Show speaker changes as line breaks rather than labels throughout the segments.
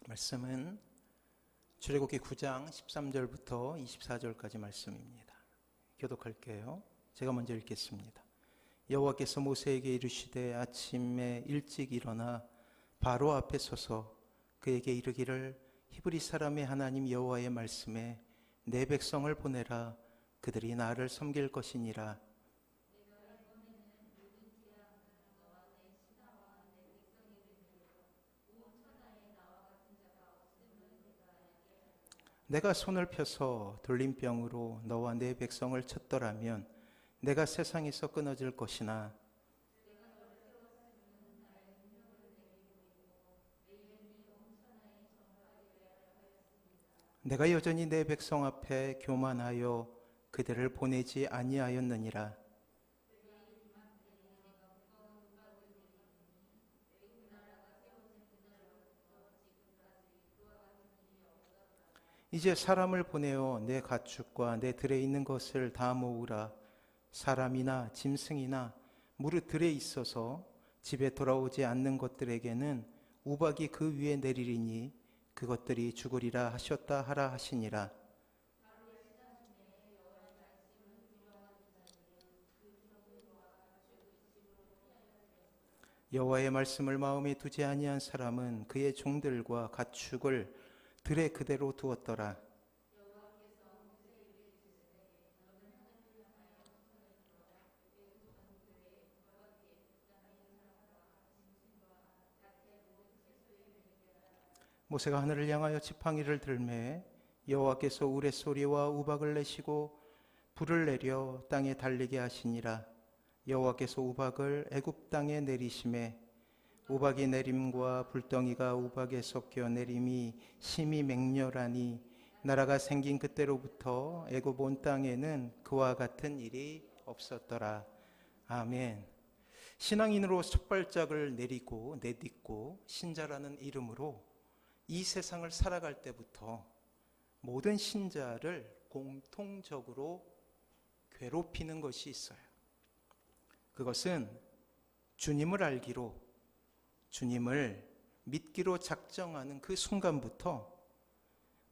말씀은 출애굽기 9장 13절부터 24절까지 말씀입니다. 교독할게요. 제가 먼저 읽겠습니다. 여호와께서 모세에게 이르시되 아침에 일찍 일어나 바로 앞에 서서 그에게 이르기를 히브리 사람의 하나님 여호와의 말씀에 내 백성을 보내라. 그들이 나를 섬길 것이니라. 내가 손을 펴서 돌림병으로 너와 내 백성을 쳤더라면 내가 세상에서 끊어질 것이나 내가 여전히 내 백성 앞에 교만하여 그들을 보내지 아니하였느니라. 이제 사람을 보내어 내 가축과 내 들에 있는 것을 다 모으라. 사람이나 짐승이나 무릇 들에 있어서 집에 돌아오지 않는 것들에게는 우박이 그 위에 내리리니 그것들이 죽으리라 하셨다 하라 하시니라. 여호와의 말씀을 마음에 두지 아니한 사람은 그의 종들과 가축을 들에 그대로 두었더라. 모세가 하늘을 향하여 지팡이를 들매 여호와께서 우레소리와 우박을 내시고 불을 내려 땅에 달리게 하시니라. 여호와께서 우박을 애굽 땅에 내리심에 우박이 내림과 불덩이가 우박에 섞여 내림이 심히 맹렬하니 나라가 생긴 그때로부터 애굽 온 땅에는 그와 같은 일이 없었더라. 아멘. 신앙인으로 첫 발짝을 내딛고 신자라는 이름으로 이 세상을 살아갈 때부터 모든 신자를 공통적으로 괴롭히는 것이 있어요. 그것은 주님을 알기로, 주님을 믿기로 작정하는 그 순간부터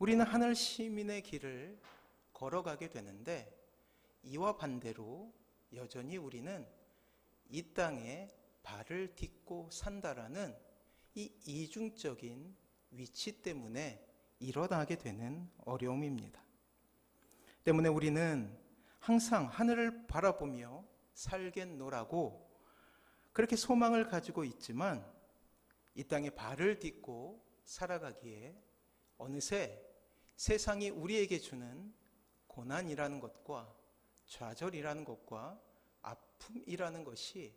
우리는 하늘 시민의 길을 걸어가게 되는데, 이와 반대로 여전히 우리는 이 땅에 발을 딛고 산다라는 이 이중적인 위치 때문에 일어나게 되는 어려움입니다. 때문에 우리는 항상 하늘을 바라보며 살겠노라고 그렇게 소망을 가지고 있지만 이 땅에 발을 딛고 살아가기에 어느새 세상이 우리에게 주는 고난이라는 것과 좌절이라는 것과 아픔이라는 것이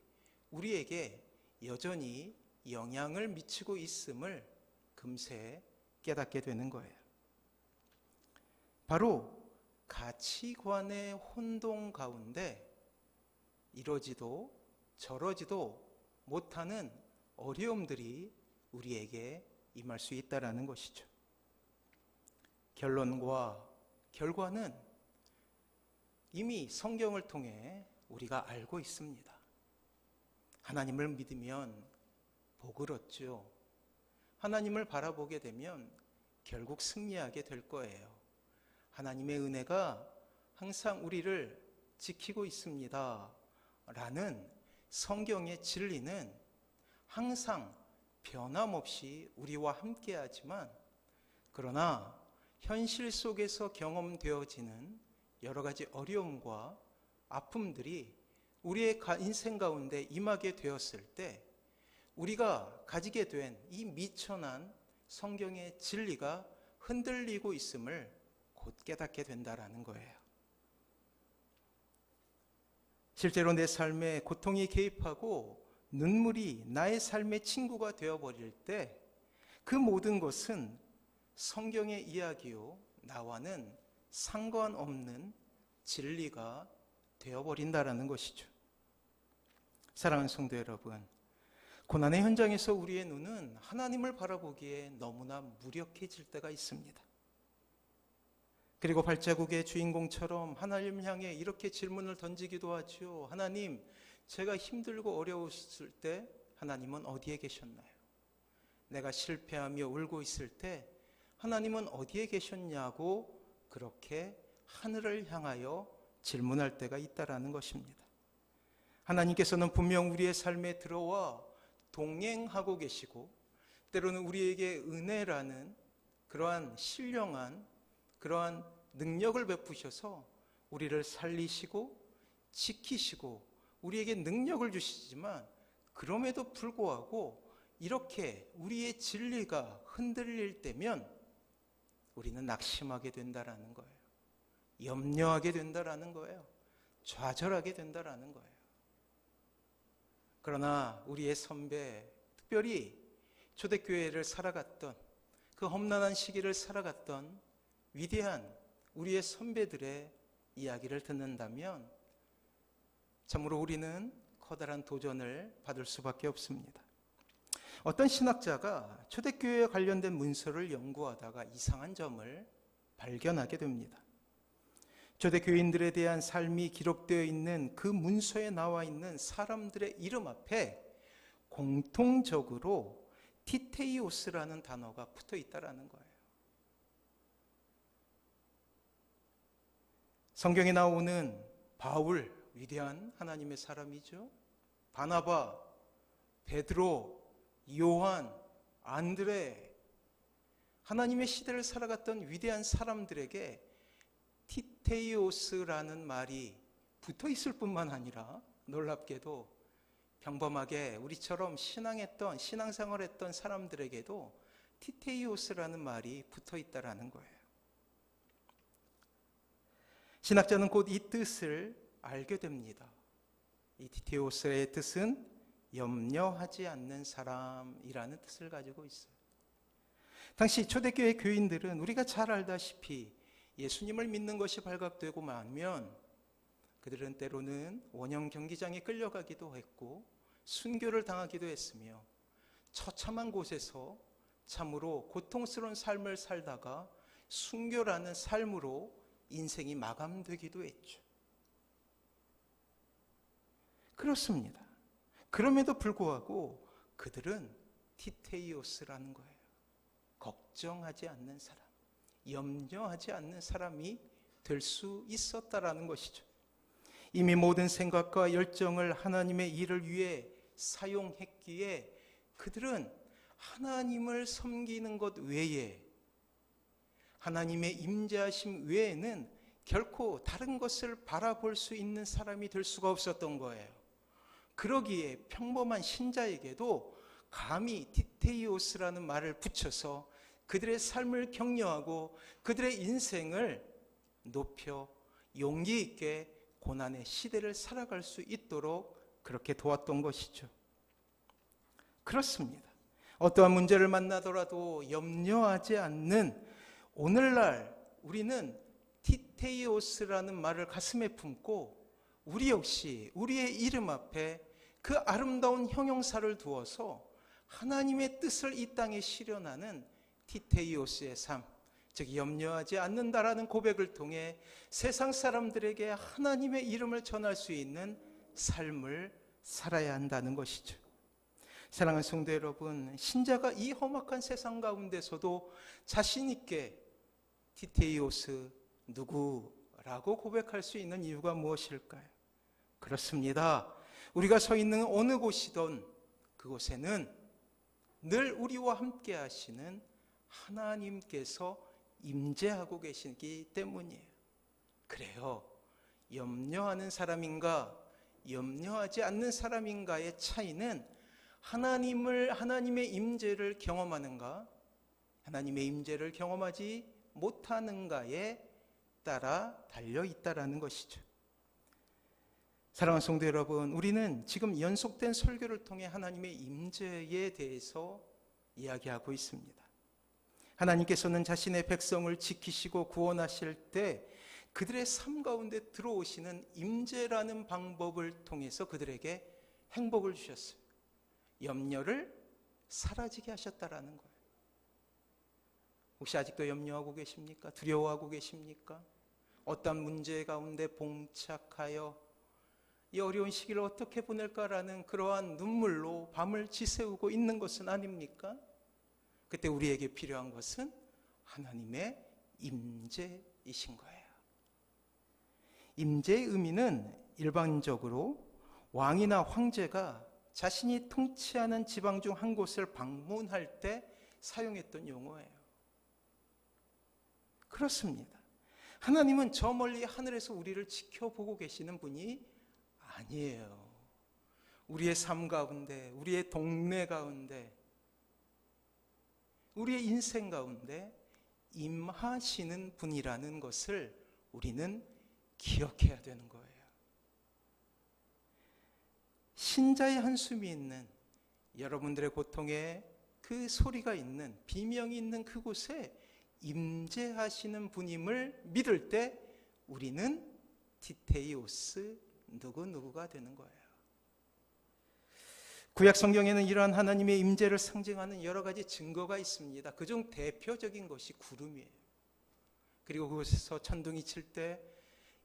우리에게 여전히 영향을 미치고 있음을 금세 깨닫게 되는 거예요. 바로 가치관의 혼동 가운데 이러지도 저러지도 못하는 어려움들이 우리에게 임할 수 있다는 것이죠. 결론과 결과는 이미 성경을 통해 우리가 알고 있습니다. 하나님을 믿으면 복을 얻죠. 하나님을 바라보게 되면 결국 승리하게 될 거예요. 하나님의 은혜가 항상 우리를 지키고 있습니다 라는 성경의 진리는 항상 변함없이 우리와 함께하지만, 그러나 현실 속에서 경험되어지는 여러 가지 어려움과 아픔들이 우리의 인생 가운데 임하게 되었을 때 우리가 가지게 된 이 미천한 성경의 진리가 흔들리고 있음을 곧 깨닫게 된다라는 거예요. 실제로 내 삶에 고통이 개입하고 눈물이 나의 삶의 친구가 되어버릴 때 그 모든 것은 성경의 이야기요, 나와는 상관없는 진리가 되어버린다라는 것이죠. 사랑하는 성도 여러분, 고난의 현장에서 우리의 눈은 하나님을 바라보기에 너무나 무력해질 때가 있습니다. 그리고 발자국의 주인공처럼 하나님 향해 이렇게 질문을 던지기도 하죠. 하나님, 제가 힘들고 어려웠을 때 하나님은 어디에 계셨나요? 내가 실패하며 울고 있을 때 하나님은 어디에 계셨냐고 그렇게 하늘을 향하여 질문할 때가 있다라는 것입니다. 하나님께서는 분명 우리의 삶에 들어와 동행하고 계시고 때로는 우리에게 은혜라는 그러한 신령한 그러한 능력을 베푸셔서 우리를 살리시고 지키시고 우리에게 능력을 주시지만 그럼에도 불구하고 이렇게 우리의 진리가 흔들릴 때면 우리는 낙심하게 된다라는 거예요. 염려하게 된다라는 거예요. 좌절하게 된다라는 거예요. 그러나 우리의 선배, 특별히 초대교회를 살아갔던 그 험난한 시기를 살아갔던 위대한 우리의 선배들의 이야기를 듣는다면 참으로 우리는 커다란 도전을 받을 수밖에 없습니다. 어떤 신학자가 초대교회에 관련된 문서를 연구하다가 이상한 점을 발견하게 됩니다. 초대교인들에 대한 삶이 기록되어 있는 그 문서에 나와 있는 사람들의 이름 앞에 공통적으로 티테이오스라는 단어가 붙어 있다라는 거예요. 성경에 나오는 바울, 위대한 하나님의 사람이죠. 바나바, 베드로, 요한, 안드레, 하나님의 시대를 살아갔던 위대한 사람들에게 티테이오스라는 말이 붙어 있을 뿐만 아니라 놀랍게도 평범하게 우리처럼 신앙생활했던 사람들에게도 티테이오스라는 말이 붙어 있다라는 거예요. 신학자는 곧 이 뜻을 알게 됩니다. 이 티테이오스의 뜻은 염려하지 않는 사람이라는 뜻을 가지고 있어요. 당시 초대교회 교인들은 우리가 잘 알다시피 예수님을 믿는 것이 발각되고 나면 그들은 때로는 원형 경기장에 끌려가기도 했고 순교를 당하기도 했으며 처참한 곳에서 참으로 고통스러운 삶을 살다가 순교라는 삶으로 인생이 마감되기도 했죠. 그렇습니다. 그럼에도 불구하고 그들은 티테이오스라는 거예요. 걱정하지 않는 사람, 염려하지 않는 사람이 될 수 있었다라는 것이죠. 이미 모든 생각과 열정을 하나님의 일을 위해 사용했기에 그들은 하나님을 섬기는 것 외에 하나님의 임재하심 외에는 결코 다른 것을 바라볼 수 있는 사람이 될 수가 없었던 거예요. 그러기에 평범한 신자에게도 감히 티테이오스라는 말을 붙여서 그들의 삶을 격려하고 그들의 인생을 높여 용기 있게 고난의 시대를 살아갈 수 있도록 그렇게 도왔던 것이죠. 그렇습니다. 어떠한 문제를 만나더라도 염려하지 않는 오늘날 우리는 티테이오스라는 말을 가슴에 품고 우리 역시 우리의 이름 앞에 그 아름다운 형용사를 두어서 하나님의 뜻을 이 땅에 실현하는 티테이오스의 삶, 즉 염려하지 않는다라는 고백을 통해 세상 사람들에게 하나님의 이름을 전할 수 있는 삶을 살아야 한다는 것이죠. 사랑하는 성도 여러분, 신자가 이 험악한 세상 가운데서도 자신 있게 티테이오스 누구라고 고백할 수 있는 이유가 무엇일까요? 그렇습니다. 우리가 서 있는 어느 곳이든 그곳에는 늘 우리와 함께 하시는 하나님께서 임재하고 계시기 때문이에요. 그래요. 염려하는 사람인가, 염려하지 않는 사람인가의 차이는 하나님의 임재를 경험하는가, 하나님의 임재를 경험하지 못하는가에 따라 달려 있다라는 것이죠. 사랑하는 성도 여러분, 우리는 지금 연속된 설교를 통해 하나님의 임재에 대해서 이야기하고 있습니다. 하나님께서는 자신의 백성을 지키시고 구원하실 때 그들의 삶 가운데 들어오시는 임재라는 방법을 통해서 그들에게 행복을 주셨어요. 염려를 사라지게 하셨다라는 거예요. 혹시 아직도 염려하고 계십니까? 두려워하고 계십니까? 어떤 문제 가운데 봉착하여 이 어려운 시기를 어떻게 보낼까라는 그러한 눈물로 밤을 지새우고 있는 것은 아닙니까? 그때 우리에게 필요한 것은 하나님의 임재이신 거예요. 임재의 의미는 일반적으로 왕이나 황제가 자신이 통치하는 지방 중 한 곳을 방문할 때 사용했던 용어예요. 그렇습니다. 하나님은 저 멀리 하늘에서 우리를 지켜보고 계시는 분이 아니에요. 우리의 삶 가운데, 우리의 동네 가운데, 우리의 인생 가운데 임하시는 분이라는 것을 우리는 기억해야 되는 거예요. 신자의 한숨이 있는, 여러분들의 고통에 그 소리가 있는, 비명이 있는 그곳에 임재하시는 분임을 믿을 때 우리는 티테이오스 누구누구가 되는 거예요. 구약 성경에는 이러한 하나님의 임재를 상징하는 여러 가지 증거가 있습니다. 그중 대표적인 것이 구름이에요. 그리고 그곳에서 천둥이 칠 때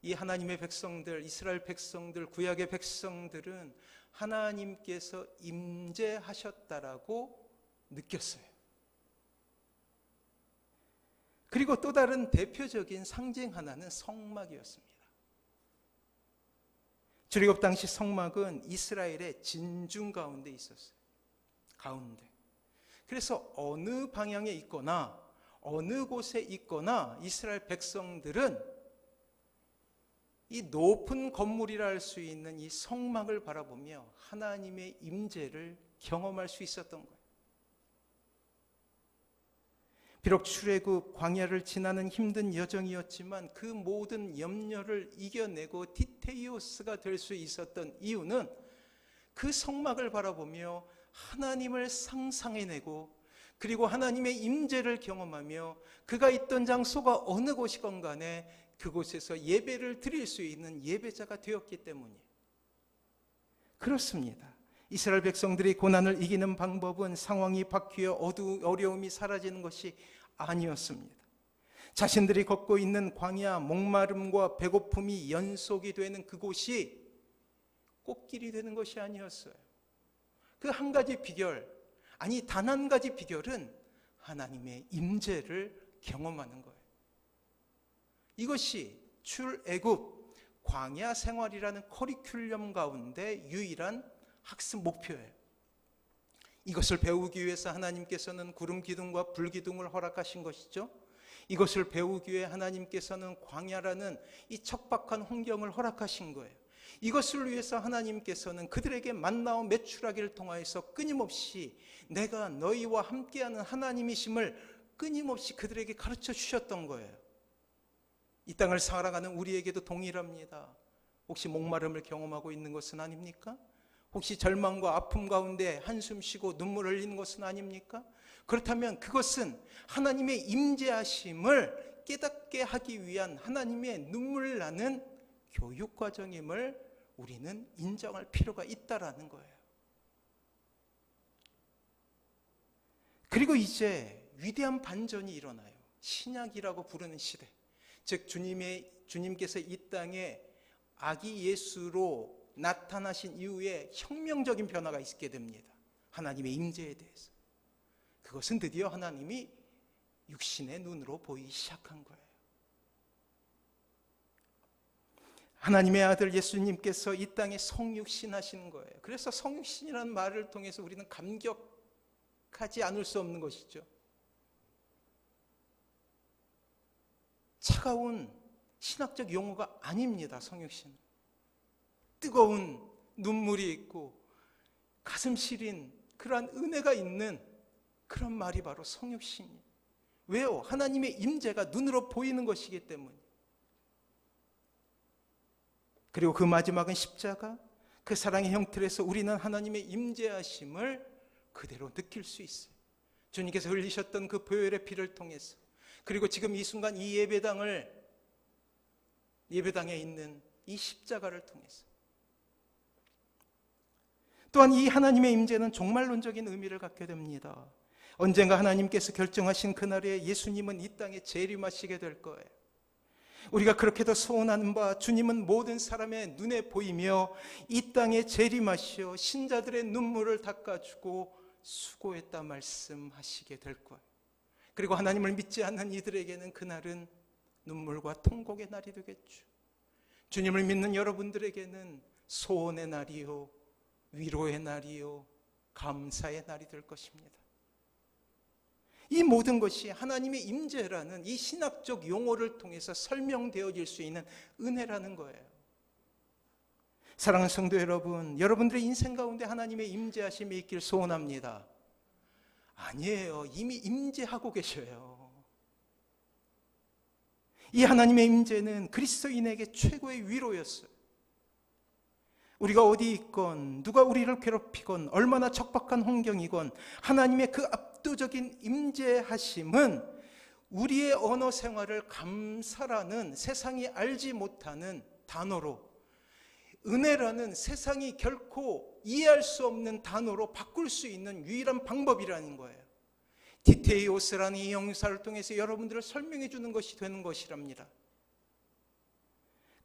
이 하나님의 백성들, 이스라엘 백성들, 구약의 백성들은 하나님께서 임재하셨다라고 느꼈어요. 그리고 또 다른 대표적인 상징 하나는 성막이었습니다. 출애굽 당시 성막은 이스라엘의 진중 가운데 있었어요. 가운데. 그래서 어느 방향에 있거나 어느 곳에 있거나 이스라엘 백성들은 이 높은 건물이라 할 수 있는 이 성막을 바라보며 하나님의 임재를 경험할 수 있었던 거예요. 비록 출애굽 광야를 지나는 힘든 여정이었지만 그 모든 염려를 이겨내고 티테이오스가 될 수 있었던 이유는 그 성막을 바라보며 하나님을 상상해내고 그리고 하나님의 임재를 경험하며 그가 있던 장소가 어느 곳이건 간에 그곳에서 예배를 드릴 수 있는 예배자가 되었기 때문이에요. 그렇습니다. 이스라엘 백성들이 고난을 이기는 방법은 상황이 바뀌어 어려움이 사라지는 것이 아니었습니다. 자신들이 걷고 있는 광야, 목마름과 배고픔이 연속이 되는 그곳이 꽃길이 되는 것이 아니었어요. 그 한 가지 비결, 아니 단 한 가지 비결은 하나님의 임재를 경험하는 거예요. 이것이 출애굽 광야 생활이라는 커리큘럼 가운데 유일한 학습 목표예요. 이것을 배우기 위해서 하나님께서는 구름 기둥과 불 기둥을 허락하신 것이죠. 이것을 배우기 위해 하나님께서는 광야라는 이 척박한 환경을 허락하신 거예요. 이것을 위해서 하나님께서는 그들에게 만나온 메추라기를 통하여서 끊임없이 내가 너희와 함께하는 하나님이심을 끊임없이 그들에게 가르쳐 주셨던 거예요. 이 땅을 살아가는 우리에게도 동일합니다. 혹시 목마름을 경험하고 있는 것은 아닙니까? 혹시 절망과 아픔 가운데 한숨 쉬고 눈물 흘리는 것은 아닙니까? 그렇다면 그것은 하나님의 임재하심을 깨닫게 하기 위한 하나님의 눈물 나는 교육 과정임을 우리는 인정할 필요가 있다라는 거예요. 그리고 이제 위대한 반전이 일어나요. 신약이라고 부르는 시대. 즉 주님께서 이 땅에 아기 예수로 나타나신 이후에 혁명적인 변화가 있게 됩니다. 하나님의 임재에 대해서. 그것은 드디어 하나님이 육신의 눈으로 보이기 시작한 거예요. 하나님의 아들 예수님께서 이 땅에 성육신 하시는 거예요. 그래서 성육신이라는 말을 통해서 우리는 감격하지 않을 수 없는 것이죠. 차가운 신학적 용어가 아닙니다. 성육신. 뜨거운 눈물이 있고 가슴 시린 그러한 은혜가 있는 그런 말이 바로 성육신이에요. 왜요? 하나님의 임재가 눈으로 보이는 것이기 때문이에요. 그리고 그 마지막은 십자가, 그 사랑의 형틀에서 우리는 하나님의 임재하심을 그대로 느낄 수 있어요. 주님께서 흘리셨던 그 보혈의 피를 통해서, 그리고 지금 이 순간 이 예배당에 있는 이 십자가를 통해서, 또한 이 하나님의 임재는 종말론적인 의미를 갖게 됩니다. 언젠가 하나님께서 결정하신 그날에 예수님은 이 땅에 재림하시게 될 거예요. 우리가 그렇게도 소원하는 바 주님은 모든 사람의 눈에 보이며 이 땅에 재림하시어 신자들의 눈물을 닦아주고 수고했다 말씀하시게 될 거예요. 그리고 하나님을 믿지 않는 이들에게는 그날은 눈물과 통곡의 날이 되겠죠. 주님을 믿는 여러분들에게는 소원의 날이요, 위로의 날이요, 감사의 날이 될 것입니다. 이 모든 것이 하나님의 임재라는 이 신학적 용어를 통해서 설명되어질 수 있는 은혜라는 거예요. 사랑하는 성도 여러분, 여러분들의 인생 가운데 하나님의 임재하심이 있길 소원합니다. 아니에요. 이미 임재하고 계셔요. 이 하나님의 임재는 그리스도인에게 최고의 위로였어요. 우리가 어디 있건, 누가 우리를 괴롭히건, 얼마나 척박한 환경이건 하나님의 그 압도적인 임재하심은 우리의 언어 생활을 감사라는 세상이 알지 못하는 단어로, 은혜라는 세상이 결코 이해할 수 없는 단어로 바꿀 수 있는 유일한 방법이라는 거예요. 디테이오스라는 이 형용사를 통해서 여러분들을 설명해 주는 것이 되는 것이랍니다.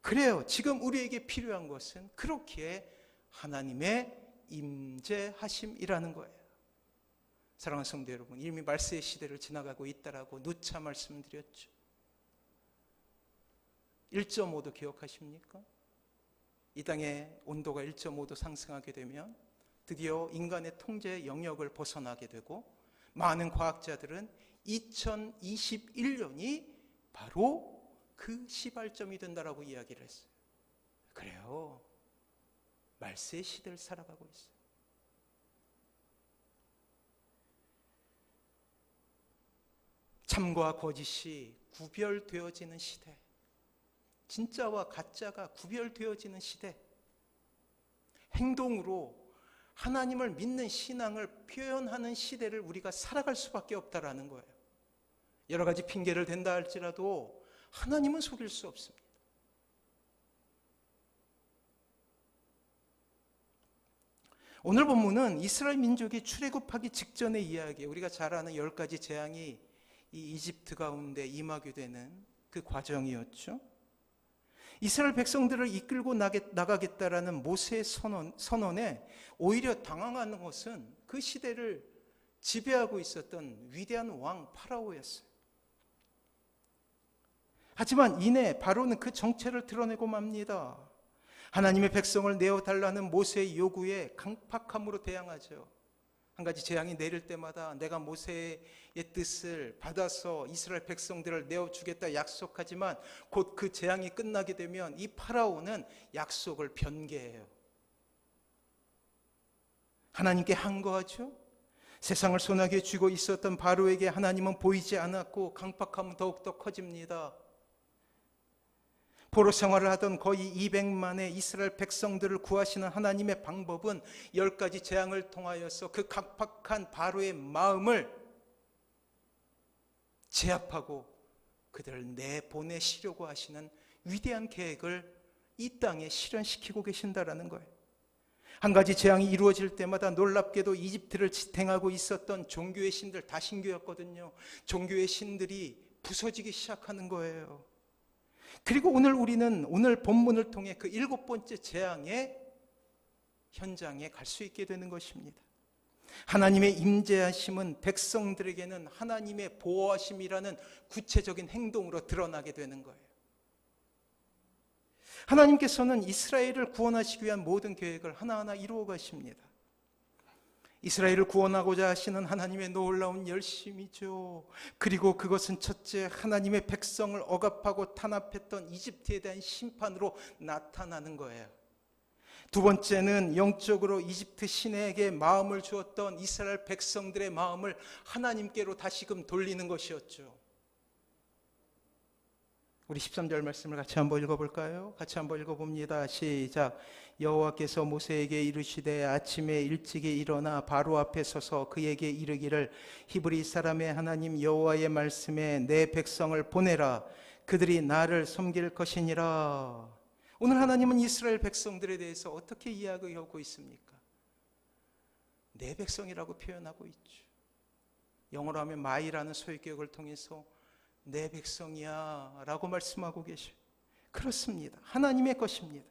그래요. 지금 우리에게 필요한 것은 그렇게 하나님의 임재하심이라는 거예요. 사랑하는 성도 여러분, 이미 말세의 시대를 지나가고 있다라고 누차 말씀드렸죠. 1.5도 기억하십니까? 이 땅의 온도가 1.5도 상승하게 되면 드디어 인간의 통제 영역을 벗어나게 되고, 많은 과학자들은 2021년이 바로 그 시발점이 된다라고 이야기를 했어요. 그래요. 말세의 시대를 살아가고 있어요. 참과 거짓이 구별되어지는 시대, 진짜와 가짜가 구별되어지는 시대, 행동으로 하나님을 믿는 신앙을 표현하는 시대를 우리가 살아갈 수밖에 없다라는 거예요. 여러 가지 핑계를 댄다 할지라도 하나님은 속일 수 없습니다. 오늘 본문은 이스라엘 민족이 출애굽하기 직전의 이야기예요. 우리가 잘 아는 10가지 재앙이 이 이집트 가운데 임하게 되는 그 과정이었죠. 이스라엘 백성들을 이끌고 나가겠다라는 모세의 선언에 오히려 당황하는 것은 그 시대를 지배하고 있었던 위대한 왕 파라오였어요. 하지만 이내 바로는 그 정체를 드러내고 맙니다. 하나님의 백성을 내어달라는 모세의 요구에 강팍함으로 대항하죠. 한 가지 재앙이 내릴 때마다 내가 모세의 뜻을 받아서 이스라엘 백성들을 내어주겠다 약속하지만 곧 그 재앙이 끝나게 되면 이 파라오는 약속을 변개해요. 하나님께 항거하죠. 세상을 손아귀에 쥐고 있었던 바로에게 하나님은 보이지 않았고 강팍함은 더욱더 커집니다. 포로 생활을 하던 거의 200만의 이스라엘 백성들을 구하시는 하나님의 방법은 10가지 재앙을 통하여서 그 각박한 바로의 마음을 제압하고 그들을 내보내시려고 하시는 위대한 계획을 이 땅에 실현시키고 계신다라는 거예요. 한 가지 재앙이 이루어질 때마다 놀랍게도 이집트를 지탱하고 있었던 종교의 신들, 다신교였거든요. 종교의 신들이 부서지기 시작하는 거예요. 그리고 우리는 오늘 본문을 통해 그 7번째 재앙의 현장에 갈 수 있게 되는 것입니다. 하나님의 임재하심은 백성들에게는 하나님의 보호하심이라는 구체적인 행동으로 드러나게 되는 거예요. 하나님께서는 이스라엘을 구원하시기 위한 모든 계획을 하나하나 이루어 가십니다. 이스라엘을 구원하고자 하시는 하나님의 놀라운 열심이죠. 그리고 그것은 첫째, 하나님의 백성을 억압하고 탄압했던 이집트에 대한 심판으로 나타나는 거예요. 두 번째는 영적으로 이집트 신에게 마음을 주었던 이스라엘 백성들의 마음을 하나님께로 다시금 돌리는 것이었죠. 우리 13절 말씀을 같이 한번 읽어볼까요? 같이 한번 읽어봅니다. 시작. 여호와께서 모세에게 이르시되 아침에 일찍이 일어나 바로 앞에 서서 그에게 이르기를 히브리 사람의 하나님 여호와의 말씀에 내 백성을 보내라. 그들이 나를 섬길 것이니라. 오늘 하나님은 이스라엘 백성들에 대해서 어떻게 이야기하고 있습니까? 내 백성이라고 표현하고 있죠. 영어로 하면 my라는 소유격을 통해서 내 백성이야 라고 말씀하고 계셔요. 그렇습니다. 하나님의 것입니다.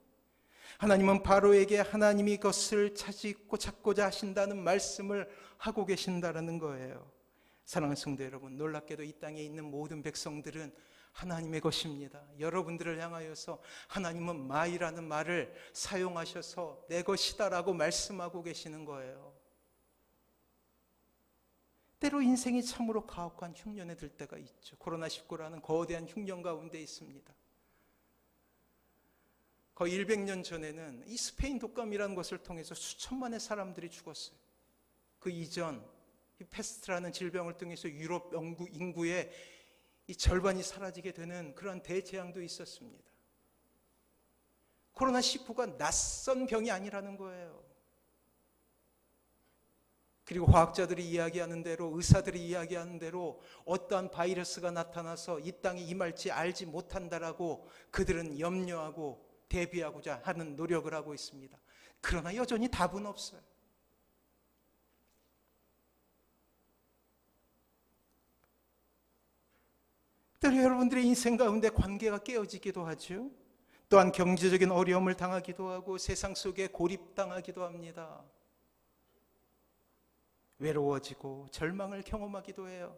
하나님은 바로에게 하나님이 그것을 찾고자 하신다는 말씀을 하고 계신다는 거예요. 사랑하는 성도 여러분, 놀랍게도 이 땅에 있는 모든 백성들은 하나님의 것입니다. 여러분들을 향하여서 하나님은 마이라는 말을 사용하셔서 내 것이다라고 말씀하고 계시는 거예요. 때로 인생이 참으로 가혹한 흉년에 들 때가 있죠. 코로나19라는 거대한 흉년 가운데 있습니다. 거의 100년 전에는 이 스페인 독감이라는 것을 통해서 수천만의 사람들이 죽었어요. 그 이전 이 페스트라는 질병을 통해서 유럽 인구의 이 절반이 사라지게 되는 그런 대재앙도 있었습니다. 코로나19가 낯선 병이 아니라는 거예요. 그리고 화학자들이 이야기하는 대로, 의사들이 이야기하는 대로 어떠한 바이러스가 나타나서 이 땅에 임할지 알지 못한다라고 그들은 염려하고 대비하고자 하는 노력을 하고 있습니다. 그러나 여전히 답은 없어요. 때로 여러분들의 인생 가운데 관계가 깨어지기도 하죠. 또한 경제적인 어려움을 당하기도 하고 세상 속에 고립당하기도 합니다. 외로워지고 절망을 경험하기도 해요.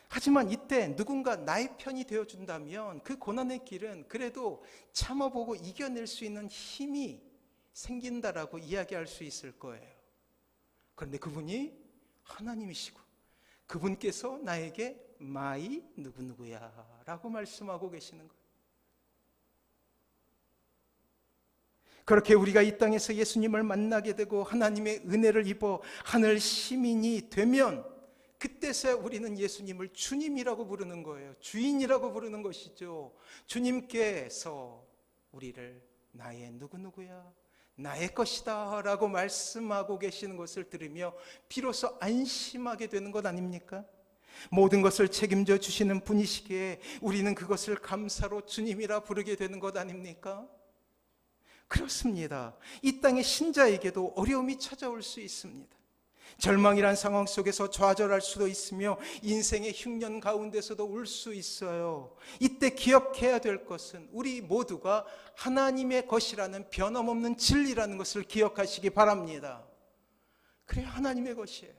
하지만 이때 누군가 나의 편이 되어준다면 그 고난의 길은 그래도 참아보고 이겨낼 수 있는 힘이 생긴다라고 이야기할 수 있을 거예요. 그런데 그분이 하나님이시고 그분께서 나에게 마이 누구누구야 라고 말씀하고 계시는 거예요. 그렇게 우리가 이 땅에서 예수님을 만나게 되고 하나님의 은혜를 입어 하늘 시민이 되면 그때서야 우리는 예수님을 주님이라고 부르는 거예요. 주인이라고 부르는 것이죠. 주님께서 우리를 나의 누구누구야, 나의 것이다 라고 말씀하고 계시는 것을 들으며 비로소 안심하게 되는 것 아닙니까? 모든 것을 책임져 주시는 분이시기에 우리는 그것을 감사로 주님이라 부르게 되는 것 아닙니까? 그렇습니다. 이 땅의 신자에게도 어려움이 찾아올 수 있습니다. 절망이란 상황 속에서 좌절할 수도 있으며 인생의 흉년 가운데서도 울 수 있어요. 이때 기억해야 될 것은 우리 모두가 하나님의 것이라는 변함없는 진리라는 것을 기억하시기 바랍니다. 그래야 하나님의 것이에요.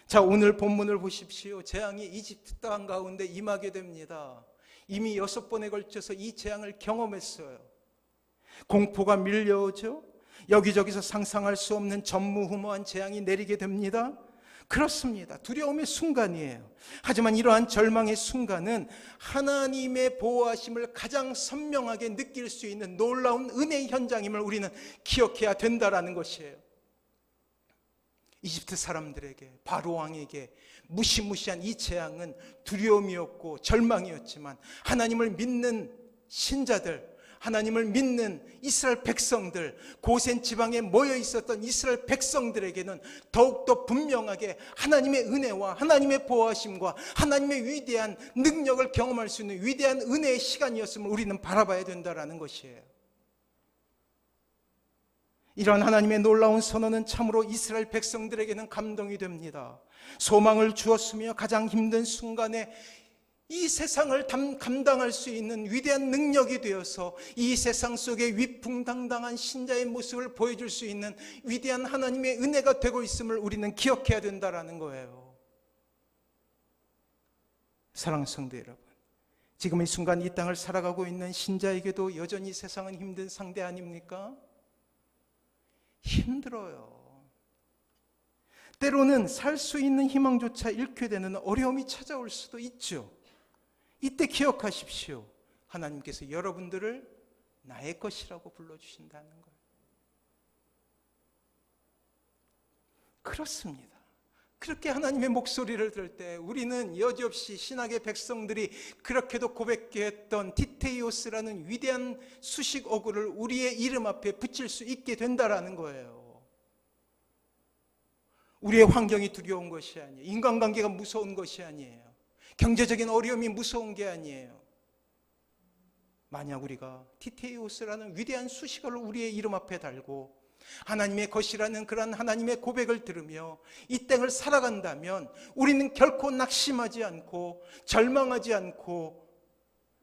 자, 오늘 본문을 보십시오. 재앙이 이집트 땅 가운데 임하게 됩니다. 이미 6번에 걸쳐서 이 재앙을 경험했어요. 공포가 밀려오죠. 여기저기서 상상할 수 없는 전무후무한 재앙이 내리게 됩니다. 그렇습니다. 두려움의 순간이에요. 하지만 이러한 절망의 순간은 하나님의 보호하심을 가장 선명하게 느낄 수 있는 놀라운 은혜의 현장임을 우리는 기억해야 된다라는 것이에요. 이집트 사람들에게, 바로 왕에게 무시무시한 이 재앙은 두려움이었고 절망이었지만 하나님을 믿는 신자들, 하나님을 믿는 이스라엘 백성들, 고센 지방에 모여 있었던 이스라엘 백성들에게는 더욱더 분명하게 하나님의 은혜와 하나님의 보호하심과 하나님의 위대한 능력을 경험할 수 있는 위대한 은혜의 시간이었음을 우리는 바라봐야 된다는 것이에요. 이런 하나님의 놀라운 선언은 참으로 이스라엘 백성들에게는 감동이 됩니다. 소망을 주었으며 가장 힘든 순간에 이 세상을 감당할 수 있는 위대한 능력이 되어서 이 세상 속에 위풍당당한 신자의 모습을 보여줄 수 있는 위대한 하나님의 은혜가 되고 있음을 우리는 기억해야 된다는 거예요. 사랑하는 성도 여러분, 지금 이 순간 이 땅을 살아가고 있는 신자에게도 여전히 세상은 힘든 상대 아닙니까? 힘들어요. 때로는 살 수 있는 희망조차 잃게 되는 어려움이 찾아올 수도 있죠. 이때 기억하십시오. 하나님께서 여러분들을 나의 것이라고 불러주신다는 거예요. 그렇습니다. 그렇게 하나님의 목소리를 들을 때 우리는 여지없이 신학의 백성들이 그렇게도 고백했던 티테이오스라는 위대한 수식 어구를 우리의 이름 앞에 붙일 수 있게 된다라는 거예요. 우리의 환경이 두려운 것이 아니에요. 인간관계가 무서운 것이 아니에요. 경제적인 어려움이 무서운 게 아니에요. 만약 우리가 티테이오스라는 위대한 수식어를 우리의 이름 앞에 달고 하나님의 것이라는 그런 하나님의 고백을 들으며 이 땅을 살아간다면 우리는 결코 낙심하지 않고 절망하지 않고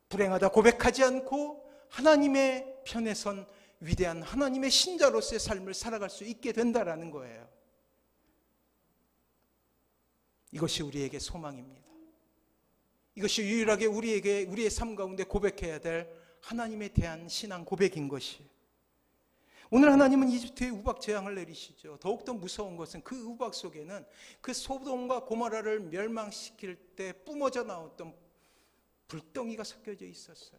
불행하다 고백하지 않고 하나님의 편에 선 위대한 하나님의 신자로서의 삶을 살아갈 수 있게 된다라는 거예요. 이것이 우리에게 소망입니다. 이것이 유일하게 우리에게 우리의 삶 가운데 고백해야 될 하나님에 대한 신앙 고백인 것이에요. 오늘 하나님은 이집트에 우박 재앙을 내리시죠. 더욱더 무서운 것은 그 우박 속에는 그 소돔과 고모라를 멸망시킬 때 뿜어져 나왔던 불덩이가 섞여져 있었어요.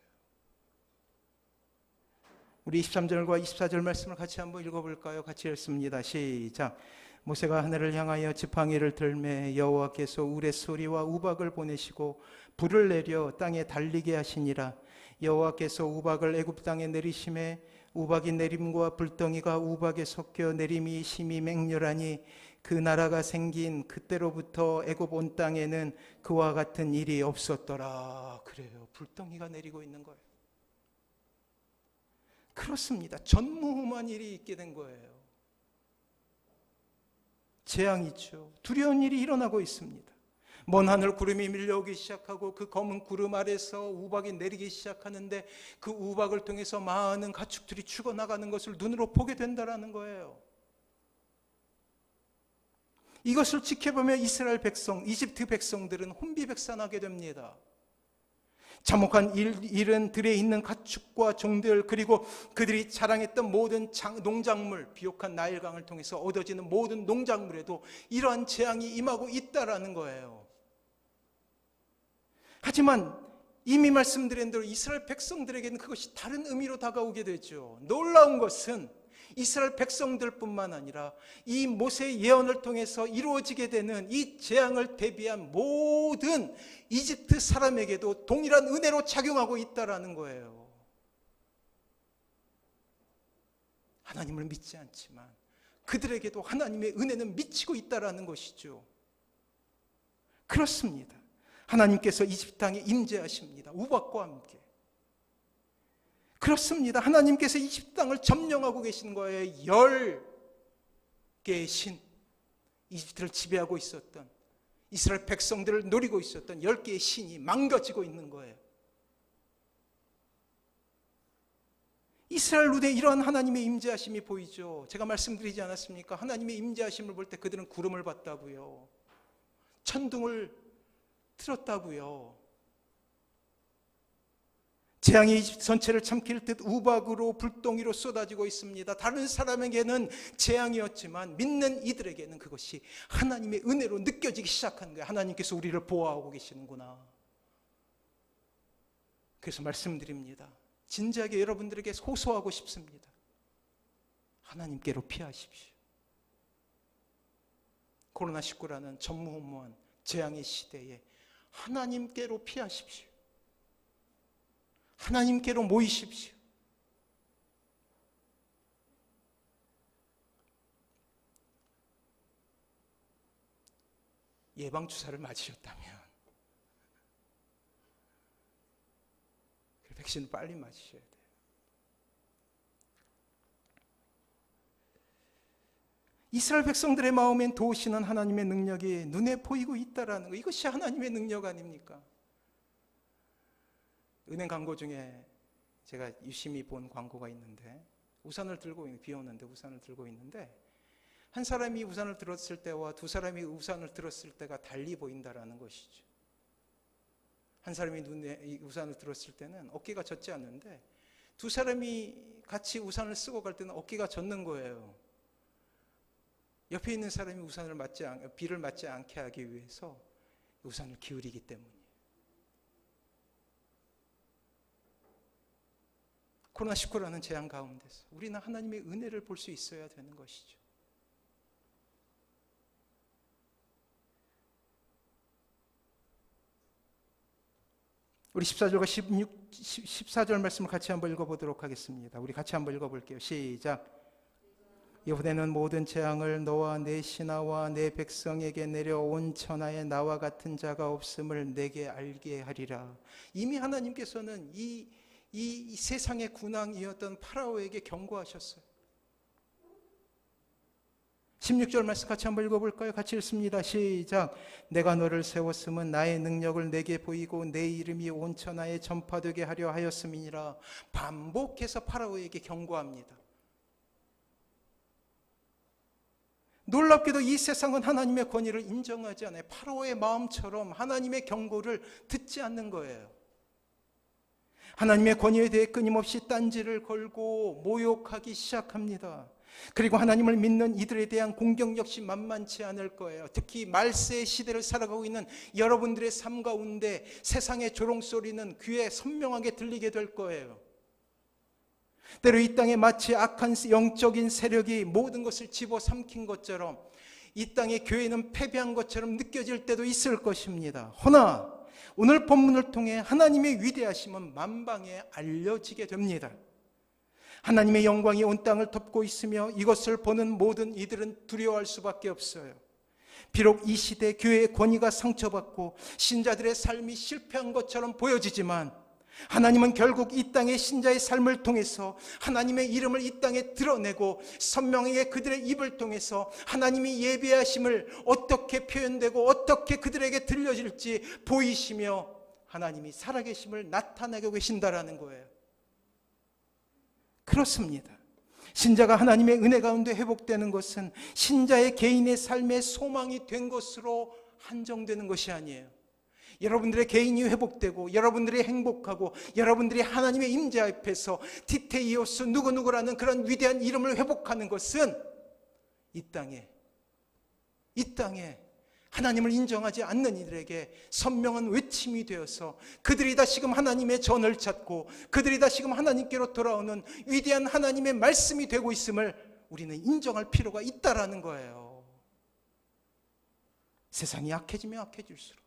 우리 23절과 24절 말씀을 같이 한번 읽어볼까요? 같이 읽습니다. 시작. 모세가 하늘을 향하여 지팡이를 들매 여호와께서 우레소리와 우박을 보내시고 불을 내려 땅에 달리게 하시니라. 여호와께서 우박을 애굽 땅에 내리심에 우박이 내림과 불덩이가 우박에 섞여 내림이 심히 맹렬하니 그 나라가 생긴 그때로부터 애굽 온 땅에는 그와 같은 일이 없었더라. 그래요. 불덩이가 내리고 있는 거예요. 그렇습니다. 전무후무한 일이 있게 된 거예요. 재앙이죠. 두려운 일이 일어나고 있습니다. 먼 하늘 구름이 밀려오기 시작하고 그 검은 구름 아래서 우박이 내리기 시작하는데 그 우박을 통해서 많은 가축들이 죽어나가는 것을 눈으로 보게 된다는 거예요. 이것을 지켜보며 이스라엘 백성, 이집트 백성들은 혼비백산하게 됩니다. 참혹한 일은 들에 있는 가축과 종들, 그리고 그들이 자랑했던 모든 농작물, 비옥한 나일강을 통해서 얻어지는 모든 농작물에도 이러한 재앙이 임하고 있다라는 거예요. 하지만 이미 말씀드린 대로 이스라엘 백성들에게는 그것이 다른 의미로 다가오게 되죠. 놀라운 것은 이스라엘 백성들뿐만 아니라 이 모세의 예언을 통해서 이루어지게 되는 이 재앙을 대비한 모든 이집트 사람에게도 동일한 은혜로 작용하고 있다라는 거예요. 하나님을 믿지 않지만 그들에게도 하나님의 은혜는 미치고 있다라는 것이죠. 그렇습니다. 하나님께서 이집트 땅에 임재하십니다. 우박과 함께. 그렇습니다. 하나님께서 이집트 땅을 점령하고 계시는 거예요. 10개의 신, 이집트를 지배하고 있었던, 이스라엘 백성들을 노리고 있었던 10개의 신이 망가지고 있는 거예요. 이스라엘 눈에 이러한 하나님의 임재하심이 보이죠. 제가 말씀드리지 않았습니까? 하나님의 임재하심을 볼 때 그들은 구름을 봤다고요. 천둥을 틀었다고요. 재앙이 이집트 전체를 삼킬 듯 우박으로 불덩이로 쏟아지고 있습니다. 다른 사람에게는 재앙이었지만 믿는 이들에게는 그것이 하나님의 은혜로 느껴지기 시작하는 거예요. 하나님께서 우리를 보호하고 계시는구나. 그래서 말씀드립니다. 진지하게 여러분들에게 호소하고 싶습니다. 하나님께로 피하십시오. 코로나19라는 전무후무한 재앙의 시대에 하나님께로 피하십시오. 하나님께로 모이십시오. 예방주사를 맞으셨다면 백신을 빨리 맞으셔야 돼요. 이스라엘 백성들의 마음엔 도우시는 하나님의 능력이 눈에 보이고 있다라는 거, 이것이 하나님의 능력 아닙니까? 은행 광고 중에 제가 유심히 본 광고가 있는데, 우산을 들고, 비 오는데 우산을 들고 있는데, 한 사람이 우산을 들었을 때와 두 사람이 우산을 들었을 때가 달리 보인다라는 것이죠. 한 사람이 눈에 우산을 들었을 때는 어깨가 젖지 않는데, 두 사람이 같이 우산을 쓰고 갈 때는 어깨가 젖는 거예요. 옆에 있는 사람이 비를 맞지 않게 하기 위해서 우산을 기울이기 때문이에요. 코로나19라는 재앙 가운데서 우리는 하나님의 은혜를 볼 수 있어야 되는 것이죠. 우리 14절과 14절 말씀을 같이 한번 읽어보도록 하겠습니다. 우리 같이 한번 읽어볼게요. 시작. 이번에는 모든 재앙을 너와 내 신하와 내 백성에게 내려온 천하에 나와 같은 자가 없음을 내게 알게 하리라. 이미 하나님께서는 이 세상의 군왕이었던 파라오에게 경고하셨어요. 16절 말씀 같이 한번 읽어볼까요? 같이 읽습니다. 시작. 내가 너를 세웠음은 나의 능력을 내게 보이고 내 이름이 온 천하에 전파되게 하려 하였음이니라. 반복해서 파라오에게 경고합니다. 놀랍게도 이 세상은 하나님의 권위를 인정하지 않아요. 파라오의 마음처럼 하나님의 경고를 듣지 않는 거예요. 하나님의 권위에 대해 끊임없이 딴지를 걸고 모욕하기 시작합니다. 그리고 하나님을 믿는 이들에 대한 공격 역시 만만치 않을 거예요. 특히 말세의 시대를 살아가고 있는 여러분들의 삶 가운데 세상의 조롱소리는 귀에 선명하게 들리게 될 거예요. 때로 이 땅에 마치 악한 영적인 세력이 모든 것을 집어삼킨 것처럼 이 땅의 교회는 패배한 것처럼 느껴질 때도 있을 것입니다. 허나 오늘 본문을 통해 하나님의 위대하심은 만방에 알려지게 됩니다. 하나님의 영광이 온 땅을 덮고 있으며 이것을 보는 모든 이들은 두려워할 수밖에 없어요. 비록 이 시대 교회의 권위가 상처받고 신자들의 삶이 실패한 것처럼 보여지지만 하나님은 결국 이 땅의 신자의 삶을 통해서 하나님의 이름을 이 땅에 드러내고 선명하게 그들의 입을 통해서 하나님이 예배하심을 어떻게 표현되고 어떻게 그들에게 들려질지 보이시며 하나님이 살아계심을 나타내고 계신다라는 거예요. 그렇습니다. 신자가 하나님의 은혜 가운데 회복되는 것은 신자의 개인의 삶의 소망이 된 것으로 한정되는 것이 아니에요. 여러분들의 개인이 회복되고 여러분들이 행복하고 여러분들이 하나님의 임재 앞에서 티테이오스 누구누구라는 그런 위대한 이름을 회복하는 것은 이 땅에 하나님을 인정하지 않는 이들에게 선명한 외침이 되어서 그들이 다시금 하나님의 전을 찾고 그들이 다시금 하나님께로 돌아오는 위대한 하나님의 말씀이 되고 있음을 우리는 인정할 필요가 있다라는 거예요. 세상이 약해지면 약해질수록,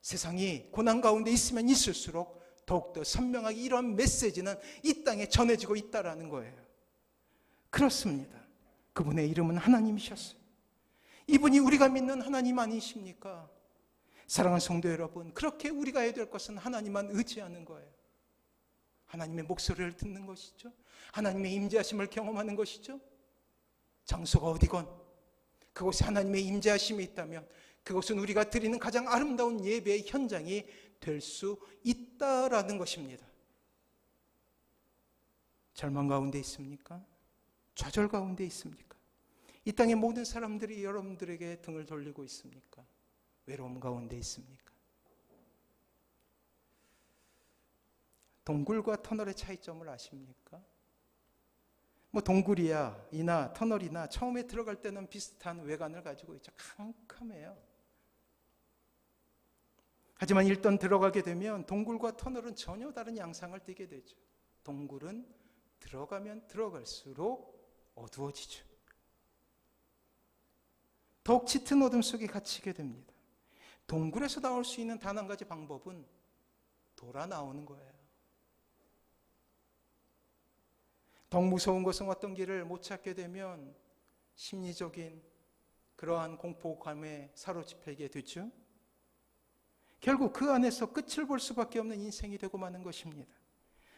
세상이 고난 가운데 있으면 있을수록 더욱더 선명하게 이러한 메시지는 이 땅에 전해지고 있다라는 거예요. 그렇습니다. 그분의 이름은 하나님이셨어요. 이분이 우리가 믿는 하나님 아니십니까? 사랑하는 성도 여러분, 그렇게 우리가 해야 될 것은 하나님만 의지하는 거예요. 하나님의 목소리를 듣는 것이죠. 하나님의 임재하심을 경험하는 것이죠. 장소가 어디건 그곳에 하나님의 임재하심이 있다면 그것은 우리가 드리는 가장 아름다운 예배의 현장이 될 수 있다라는 것입니다. 절망 가운데 있습니까? 좌절 가운데 있습니까? 이 땅의 모든 사람들이 여러분들에게 등을 돌리고 있습니까? 외로움 가운데 있습니까? 동굴과 터널의 차이점을 아십니까? 동굴이나 터널이나 처음에 들어갈 때는 비슷한 외관을 가지고 있죠. 캄캄해요. 하지만 일단 들어가게 되면 동굴과 터널은 전혀 다른 양상을 띠게 되죠. 동굴은 들어가면 들어갈수록 어두워지죠. 더욱 짙은 어둠 속에 갇히게 됩니다. 동굴에서 나올 수 있는 단 한 가지 방법은 돌아 나오는 거예요. 더욱 무서운 것은 어떤 길을 못 찾게 되면 심리적인 그러한 공포감에 사로잡히게 되죠. 결국 그 안에서 끝을 볼 수밖에 없는 인생이 되고 마는 것입니다.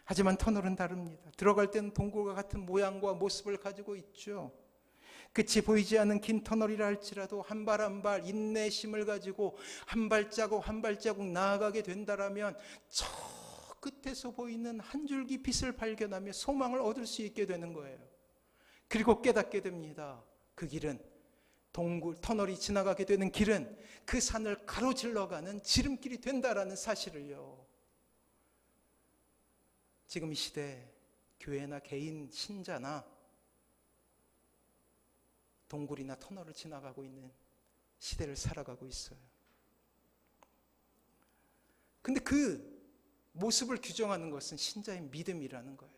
하지만 터널은 다릅니다. 들어갈 때는 동굴과 같은 모양과 모습을 가지고 있죠. 끝이 보이지 않는 긴 터널이라 할지라도 한 발 한 발 인내심을 가지고 한 발자국 한 발자국 나아가게 된다라면 저 끝에서 보이는 한 줄기 빛을 발견하며 소망을 얻을 수 있게 되는 거예요. 그리고 깨닫게 됩니다. 그 길은 터널이 지나가게 되는 길은 그 산을 가로질러가는 지름길이 된다라는 사실을요. 지금 이 시대 교회나 개인 신자나 동굴이나 터널을 지나가고 있는 시대를 살아가고 있어요. 근데 그 모습을 규정하는 것은 신자의 믿음이라는 거예요.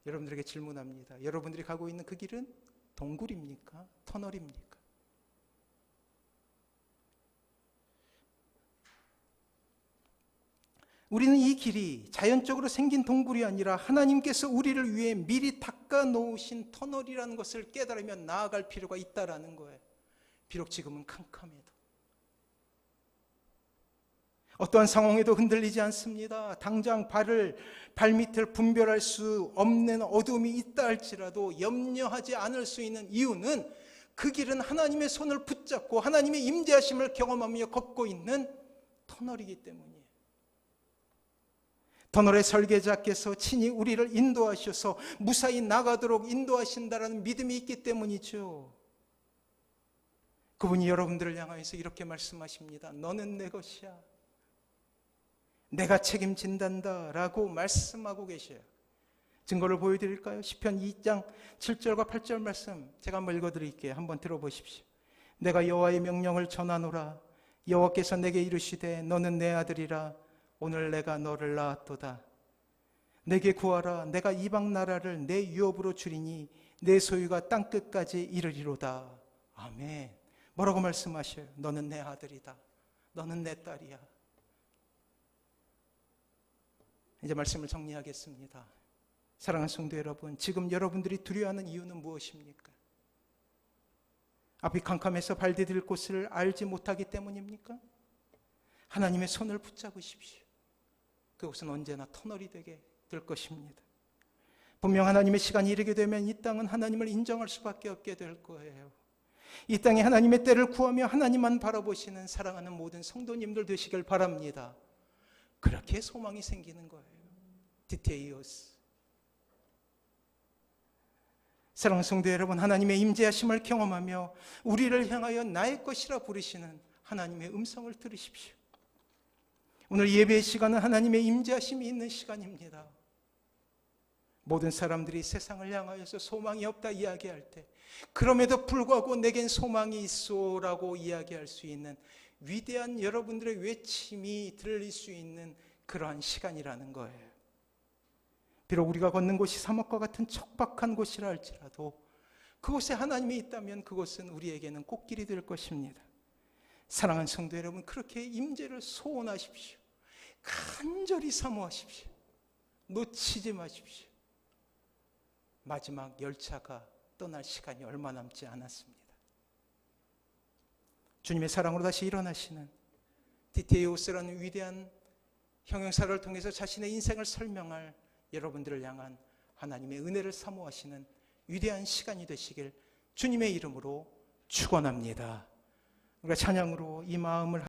여러분들에게 질문합니다. 여러분들이 가고 있는 그 길은 동굴입니까? 터널입니까? 우리는 이 길이 자연적으로 생긴 동굴이 아니라 하나님께서 우리를 위해 미리 닦아 놓으신 터널이라는 것을 깨달으며 나아갈 필요가 있다라는 거예요. 비록 지금은 캄캄해도. 어떠한 상황에도 흔들리지 않습니다. 당장 발밑을 분별할 수 없는 어둠이 있다 할지라도 염려하지 않을 수 있는 이유는 그 길은 하나님의 손을 붙잡고 하나님의 임재하심을 경험하며 걷고 있는 터널이기 때문이에요. 터널의 설계자께서 친히 우리를 인도하셔서 무사히 나가도록 인도하신다라는 믿음이 있기 때문이죠. 그분이 여러분들을 향하여서 이렇게 말씀하십니다. 너는 내 것이야. 내가 책임진단다 라고 말씀하고 계셔요. 증거를 보여드릴까요? 시편 2장 7절과 8절 말씀 제가 한번 읽어드릴게요. 한번 들어보십시오. 내가 여호와의 명령을 전하노라. 여호와께서 내게 이르시되 너는 내 아들이라. 오늘 내가 너를 낳았도다. 내게 구하라. 내가 이방 나라를 내 유업으로 주리니 내 소유가 땅끝까지 이르리로다. 아멘. 뭐라고 말씀하셔요? 너는 내 아들이다. 너는 내 딸이야. 이제 말씀을 정리하겠습니다. 사랑하는 성도 여러분, 지금 여러분들이 두려워하는 이유는 무엇입니까? 앞이 캄캄해서 발 디딜 곳을 알지 못하기 때문입니까? 하나님의 손을 붙잡으십시오. 그것은 언제나 터널이 되게 될 것입니다. 분명 하나님의 시간이 이르게 되면 이 땅은 하나님을 인정할 수밖에 없게 될 거예요. 이 땅에 하나님의 때를 구하며 하나님만 바라보시는 사랑하는 모든 성도님들 되시길 바랍니다. 그렇게 소망이 생기는 거예요. 디테이오스. 사랑하는 성도 여러분, 하나님의 임재하심을 경험하며 우리를 향하여 나의 것이라 부르시는 하나님의 음성을 들으십시오. 오늘 예배의 시간은 하나님의 임재하심이 있는 시간입니다. 모든 사람들이 세상을 향하여서 소망이 없다 이야기할 때 그럼에도 불구하고 내겐 소망이 있소라고 이야기할 수 있는 위대한 여러분들의 외침이 들릴 수 있는 그러한 시간이라는 거예요. 비록 우리가 걷는 곳이 사막과 같은 척박한 곳이라 할지라도 그곳에 하나님이 있다면 그곳은 우리에게는 꽃길이 될 것입니다. 사랑하는 성도 여러분, 그렇게 임재를 소원하십시오. 간절히 사모하십시오. 놓치지 마십시오. 마지막 열차가 떠날 시간이 얼마 남지 않았습니다. 주님의 사랑으로 다시 일어나시는 디테이오스라는 위대한 형용사를 통해서 자신의 인생을 설명할 여러분들을 향한 하나님의 은혜를 사모하시는 위대한 시간이 되시길 주님의 이름으로 축원합니다. 우리가 찬양으로 이 마음을